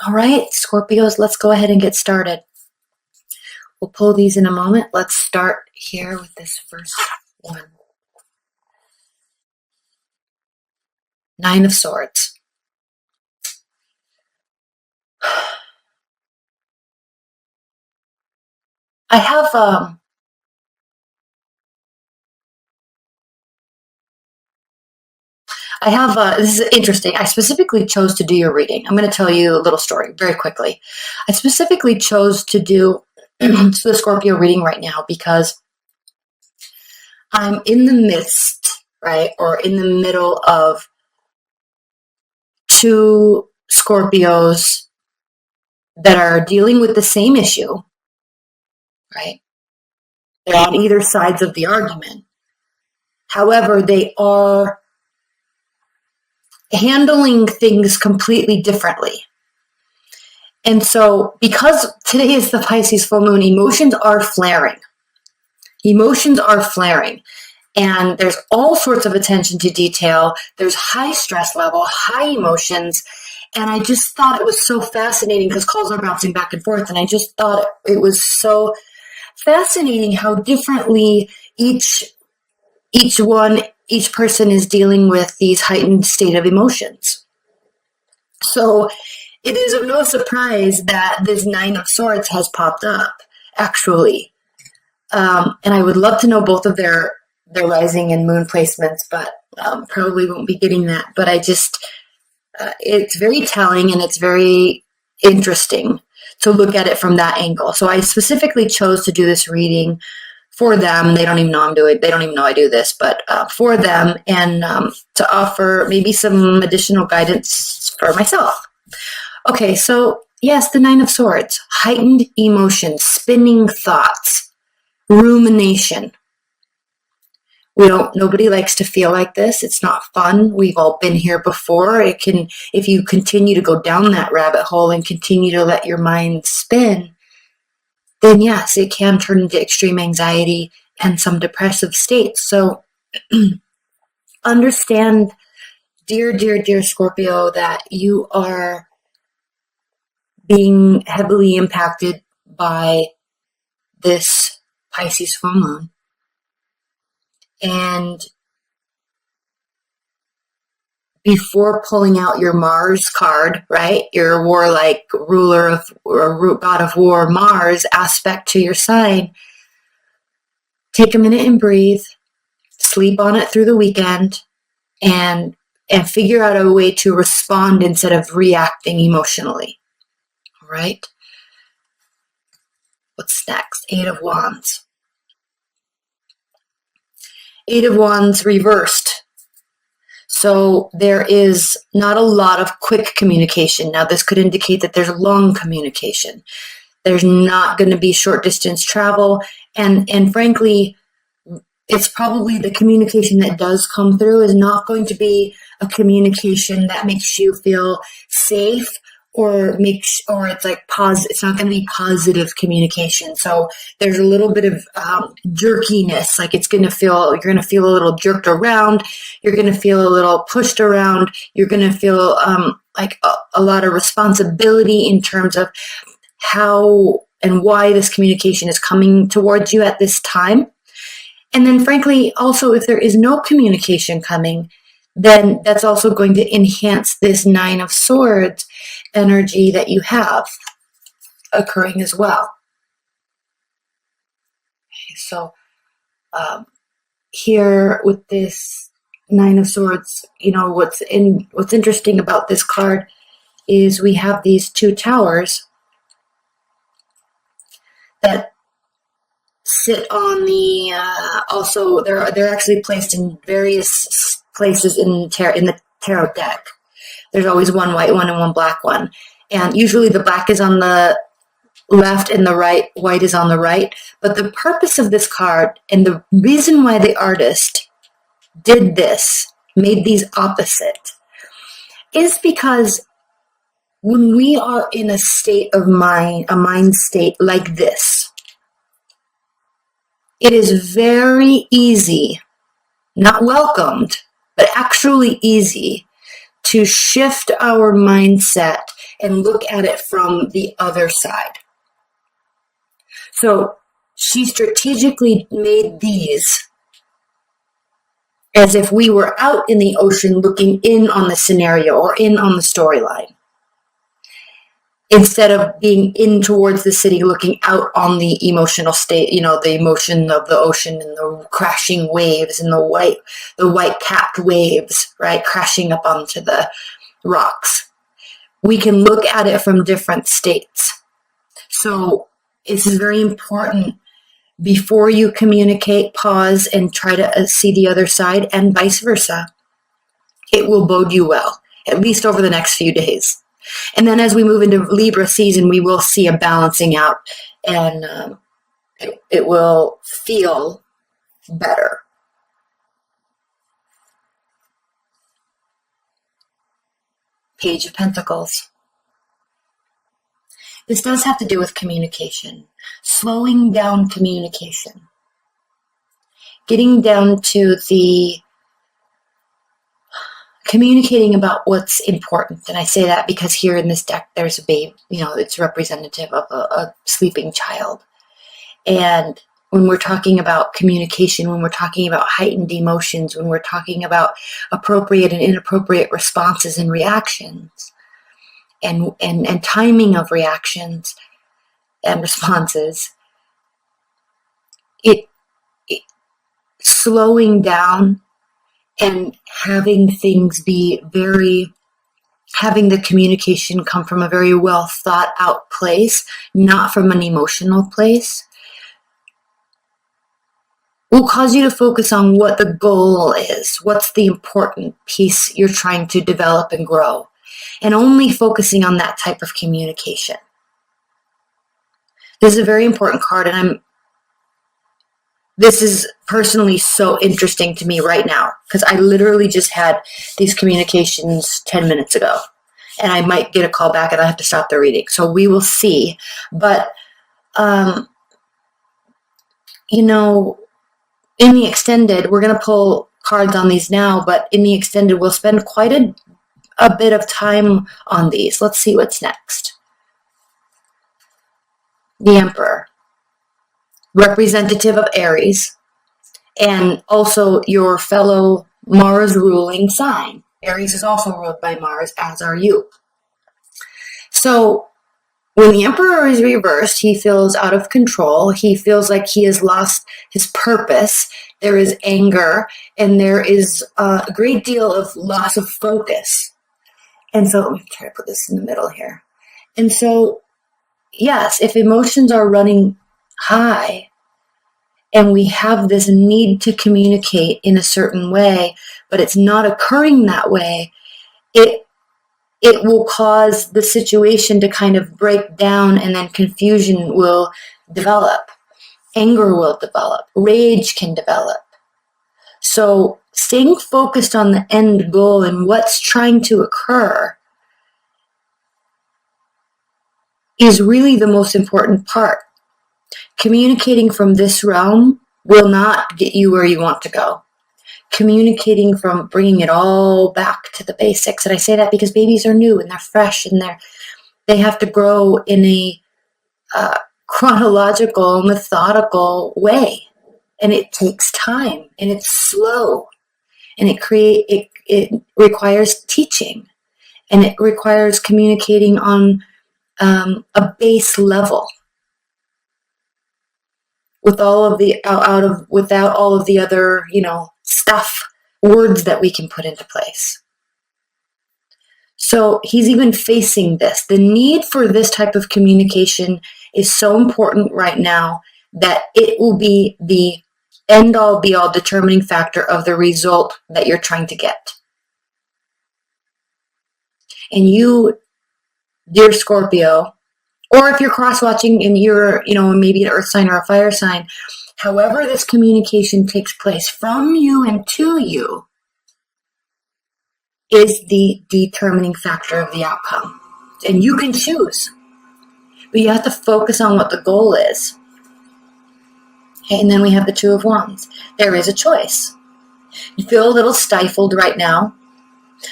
All right, Scorpios, let's go ahead and get started. We'll pull these in a moment. Let's start here with this first one. Nine of Swords. I have, this is interesting. I specifically chose to do your reading. I'm going to tell you a little story very quickly. I specifically chose to do the Scorpio reading right now because I'm in the midst, right, or in the middle of two Scorpios that are dealing with the same issue, right? They're on either sides of the argument. However, they are handling things completely differently. And so, because today is the Pisces full moon, emotions are flaring. Emotions are flaring. And there's all sorts of attention to detail. There's high stress level, high emotions. And I just thought it was so fascinating because calls are bouncing back and forth. And I just thought it was so fascinating how differently each person is dealing with these heightened state of emotions. So it is of no surprise that this Nine of Swords has popped up, actually. And I would love to know both of their rising and moon placements, but probably won't be getting that. But I just, it's very telling and it's very interesting to look at it from that angle. So I specifically chose to do this reading for them. They don't even know I'm doing. They don't even know I do this, but for them, and to offer maybe some additional guidance for myself. Okay, so yes, the Nine of Swords, heightened emotions, spinning thoughts, rumination. Nobody likes to feel like this. It's not fun. We've all been here before. If you continue to go down that rabbit hole and continue to let your mind spin, then yes, it can turn into extreme anxiety and some depressive states. So understand, dear, dear, dear Scorpio, that you are being heavily impacted by this Pisces full moon. And before pulling out your Mars card, right, your warlike ruler of or god of war, Mars aspect to your sign, take a minute and breathe, sleep on it through the weekend, and figure out a way to respond instead of reacting emotionally. All right? What's next? Eight of Wands. Eight of Wands reversed. So there is not a lot of quick communication. Now, this could indicate that there's long communication. There's not going to be short distance travel. And frankly, it's probably the communication that does come through is not going to be a communication that makes you feel safe or it's like it's not going to be positive communication. So there's a little bit of jerkiness, like you're going to feel a little jerked around. You're going to feel a little pushed around. You're going to feel like a lot of responsibility in terms of how and why this communication is coming towards you at this time. And then frankly, also if there is no communication coming, then that's also going to enhance this Nine of Swords energy that you have occurring as well. Okay, so here with this Nine of Swords, what's interesting about this card is we have these two towers that sit on the also they're actually placed in various places in the tarot deck. There's always one white one and one black one. And usually the black is on the left and the white is on the right. But the purpose of this card and the reason why the artist did this, made these opposite, is because when we are in a state of mind, a mind state like this, it is very easy, not welcomed, but actually easy to shift our mindset and look at it from the other side. So she strategically made these as if we were out in the ocean looking in on the scenario or in on the storyline, instead of being in towards the city looking out on the emotional state, the emotion of the ocean and the crashing waves and the white capped waves, right, crashing up onto the rocks. We can look at it from different states. So this is very important. Before you communicate, pause and try to see the other side, and vice versa. It will bode you well, at least over the next few days. And then as we move into Libra season, we will see a balancing out, and it will feel better. Page of Pentacles. This does have to do with communication, slowing down communication, getting down to the communicating about what's important. And I say that because here in this deck, there's a babe, it's representative of a sleeping child. And when we're talking about communication, when we're talking about heightened emotions, when we're talking about appropriate and inappropriate responses and reactions, and timing of reactions and responses, it slowing down and having things having the communication come from a very well thought out place, not from an emotional place, will cause you to focus on what the goal is, what's the important piece you're trying to develop and grow, and only focusing on that type of communication. This is a very important card, and this is personally so interesting to me right now, because I literally just had these communications 10 minutes ago, and I might get a call back and I have to stop the reading. So we will see. But, in the extended, we're going to pull cards on these now, but in the extended, we'll spend quite a bit of time on these. Let's see what's next. The Emperor, representative of Aries, and also your fellow Mars ruling sign. Aries is also ruled by Mars, as are you. So when the Emperor is reversed, he feels out of control. He feels like he has lost his purpose. There is anger, and there is a great deal of loss of focus. And so let me try to put this in the middle here. And so, yes, if emotions are running high and we have this need to communicate in a certain way, but it's not occurring that way, it will cause the situation to kind of break down, and then confusion will develop. Anger will develop. Rage can develop. So staying focused on the end goal and what's trying to occur is really the most important part. Communicating from this realm will not get you where you want to go. Communicating from bringing it all back to the basics. And I say that because babies are new and they're fresh and they have to grow in a chronological, methodical way. And it takes time, and it's slow, and it requires teaching, and it requires communicating on a base level with all of the without all of the other stuff, words that we can put into place. So he's even facing this. The need for this type of communication is so important right now that it will be the end-all, be-all determining factor of the result that you're trying to get. And you, dear Scorpio, or if you're cross-watching and you're, maybe an earth sign or a fire sign, however this communication takes place from you and to you is the determining factor of the outcome. And you can choose, but you have to focus on what the goal is. Okay, and then we have the Two of Wands. There is a choice. You feel a little stifled right now.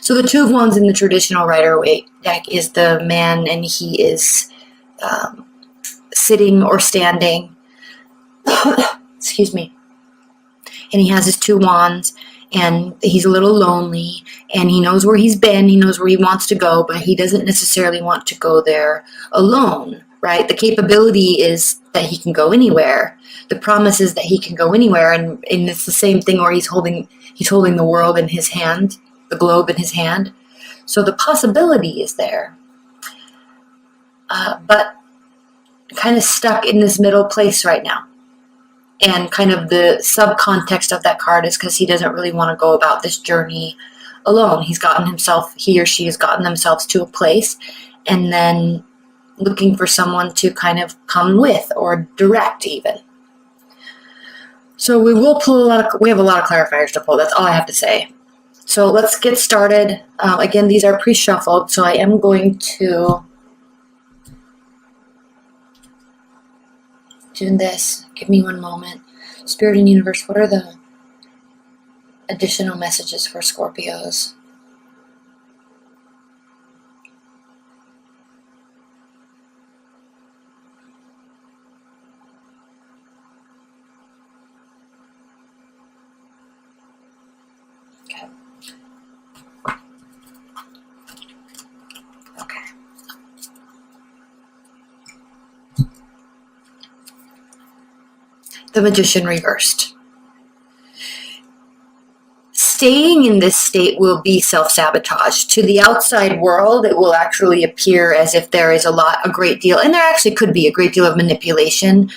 So the Two of Wands in the traditional Rider-Waite deck is the man, and he is sitting or standing. Excuse me. And he has his two wands, and he's a little lonely, and he knows where he's been, he knows where he wants to go, but he doesn't necessarily want to go there alone, right? The capability is that he can go anywhere. The promise is that he can go anywhere, and it's the same thing where he's holding the world in his hand, the globe in his hand. So the possibility is there, but kind of stuck in this middle place right now. And kind of the subcontext of that card is because he doesn't really want to go about this journey alone. He or she has gotten themselves to a place, and then looking for someone to kind of come with or direct even. So we will pull we have a lot of clarifiers to pull. That's all I have to say. So let's get started. Again, these are pre-shuffled, so I am going to do this. Give me one moment. Spirit and universe, what are the additional messages for Scorpios? Okay. The Magician reversed. Staying in this state will be self-sabotage. To the outside world, it will actually appear as if there is a great deal, and there actually could be a great deal of manipulation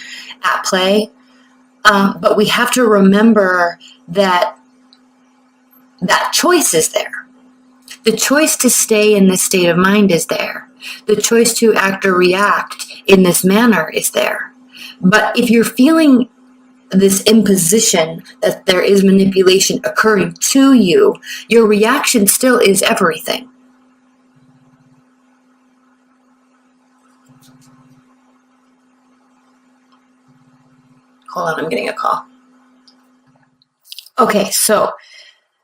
at play. But we have to remember that choice is there. The choice to stay in this state of mind is there. The choice to act or react in this manner is there. But if you're feeling this imposition that there is manipulation occurring to you, your reaction still is everything. Hold on, I'm getting a call. Okay, so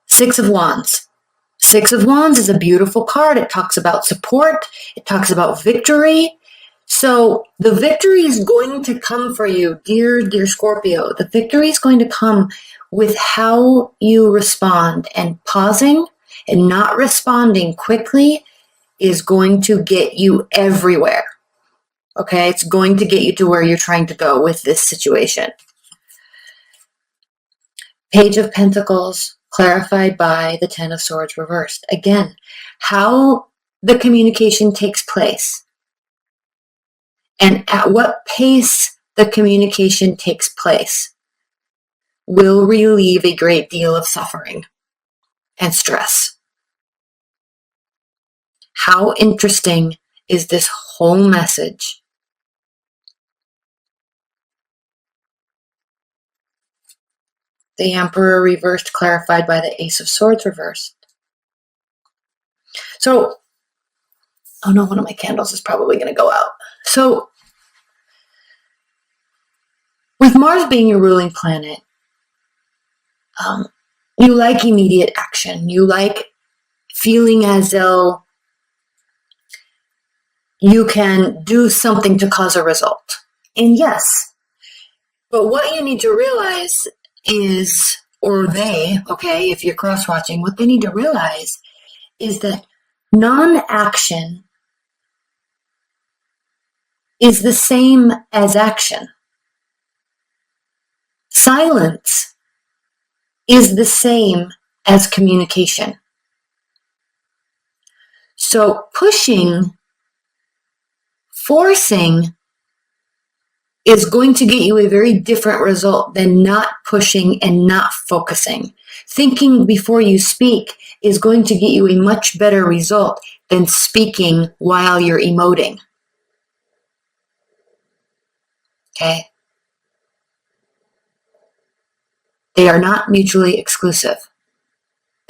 Six of Wands. Six of Wands is a beautiful card. It talks about support. It talks about victory. So the victory is going to come for you, dear Scorpio. The victory is going to come with how you respond, and pausing and not responding quickly is going to get you everywhere. Okay, it's going to get you to where you're trying to go with this situation. Page of Pentacles, clarified by the Ten of Swords reversed. Again, how the communication takes place and at what pace the communication takes place will relieve a great deal of suffering and stress. How interesting is this whole message? The Emperor reversed, clarified by the Ace of Swords reversed. So, oh no, one of my candles is probably going to go out. So, with Mars being your ruling planet, you like immediate action. You like feeling as though you can do something to cause a result. And yes, but what you need to realize is, or if you're cross-watching, what they need to realize is that non-action is the same as action. Silence is the same as communication. So pushing, forcing is going to get you a very different result than not pushing and not focusing. Thinking before you speak is going to get you a much better result than speaking while you're emoting. Okay? They are not mutually exclusive.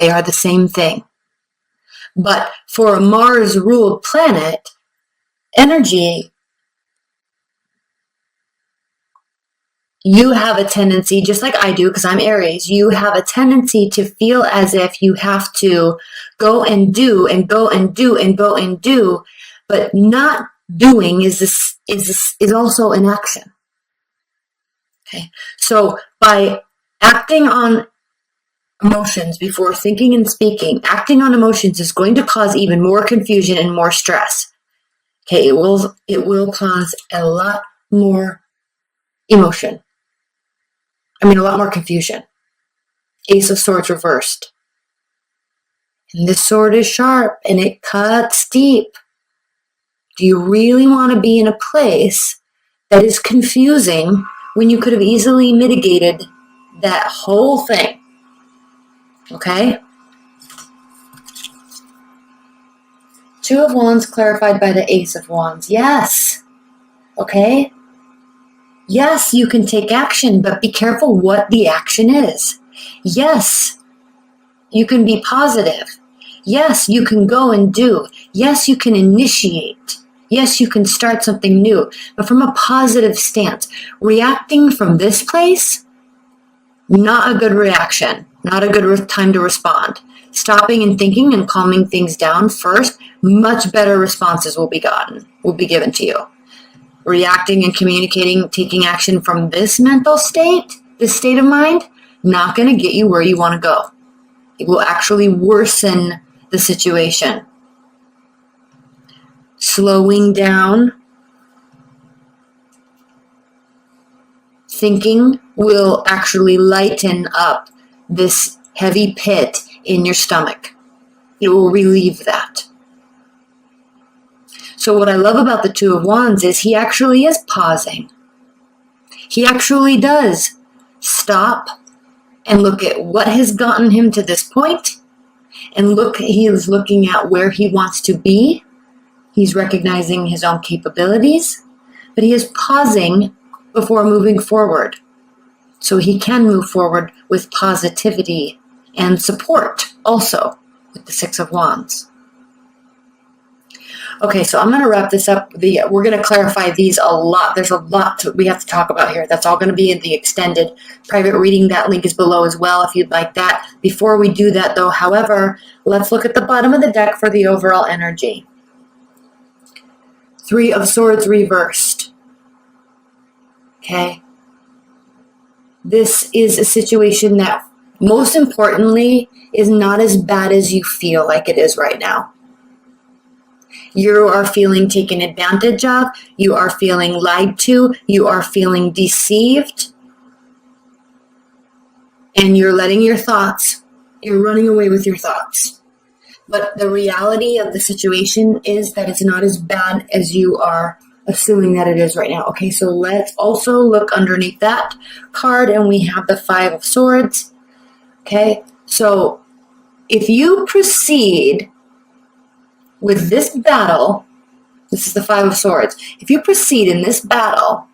They are the same thing. But for a Mars-ruled planet, energy, you have a tendency, just like I do because I'm Aries, you have a tendency to feel as if you have to go and do and go and do and go and do, but not doing is also an action. Okay, so by acting on emotions before thinking and speaking, acting on emotions is going to cause even more confusion and more stress. Okay, it will cause a lot more emotion. A lot more confusion. Ace of Swords reversed. And this sword is sharp and it cuts deep. Do you really want to be in a place that is confusing when you could have easily mitigated that whole thing? Okay? Two of Wands clarified by the Ace of Wands. Yes. Okay? Yes, you can take action, but be careful what the action is. Yes, you can be positive. Yes, you can go and do. Yes, you can initiate. Yes, you can start something new, but from a positive stance. Reacting from this place, not a good reaction, not a good time to respond. Stopping and thinking and calming things down first, much better responses will be given to you. Reacting and communicating, taking action from this mental state, this state of mind, not going to get you where you want to go. It will actually worsen the situation. Slowing down, thinking will actually lighten up this heavy pit in your stomach. It will relieve that. So what I love about the Two of Wands is he actually is pausing. He actually does stop and look at what has gotten him to this point, and he is looking at where he wants to be. He's recognizing his own capabilities, but he is pausing before moving forward. So he can move forward with positivity and support also with the Six of Wands. Okay, so I'm going to wrap this up. We're going to clarify these a lot. There's a lot we have to talk about here. That's all going to be in the extended private reading. That link is below as well if you'd like that. Before we do that, though, however, let's look at the bottom of the deck for the overall energy. Three of Swords reversed. Okay. This is a situation that, most importantly, is not as bad as you feel like it is right now. You are feeling taken advantage of. You are feeling lied to. You are feeling deceived. And you're letting your thoughts, you're running away with your thoughts. But the reality of the situation is that it's not as bad as you are assuming that it is right now. Okay, so let's also look underneath that card, and we have the Five of Swords. Okay, so if you proceed with this battle, this is the Five of Swords. If you proceed in this battle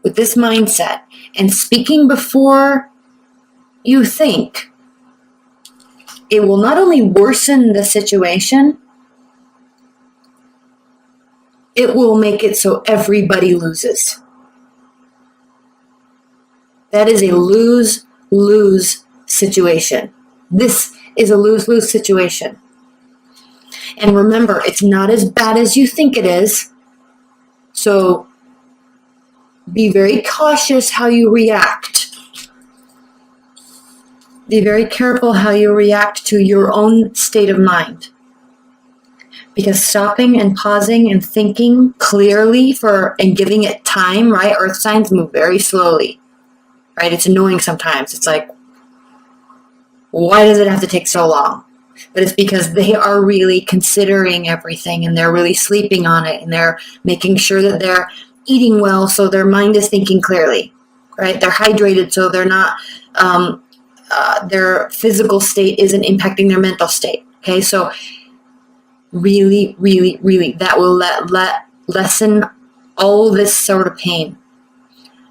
with this mindset and speaking before you think, it will not only worsen the situation, it will make it so everybody loses. That is a lose-lose situation. This is a lose-lose situation. And remember, it's not as bad as you think it is. So be very cautious how you react. Be very careful how you react to your own state of mind. Because stopping and pausing and thinking clearly and giving it time, right? Earth signs move very slowly, right? It's annoying sometimes. It's like, why does it have to take so long? But it's because they are really considering everything, and they're really sleeping on it, and they're making sure that they're eating well so their mind is thinking clearly, right? They're hydrated so they're not, their physical state isn't impacting their mental state. Okay, so really, really, really, that will lessen all this sort of pain.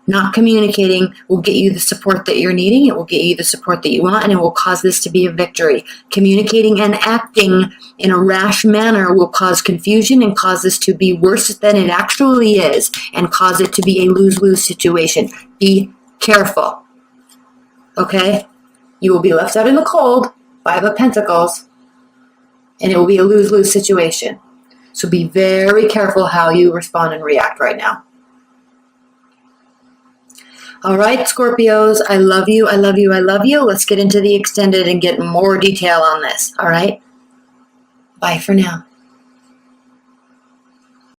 Not communicating will get you the support that you're needing. It will get you the support that you want, and it will cause this to be a victory. Communicating and acting in a rash manner will cause confusion and cause this to be worse than it actually is, and cause it to be a lose-lose situation. Be careful. Okay? You will be left out in the cold. Five of Pentacles. And it will be a lose-lose situation. So be very careful how you respond and react right now. All right, Scorpios, I love you, I love you, I love you. Let's get into the extended and get more detail on this, all right? Bye for now.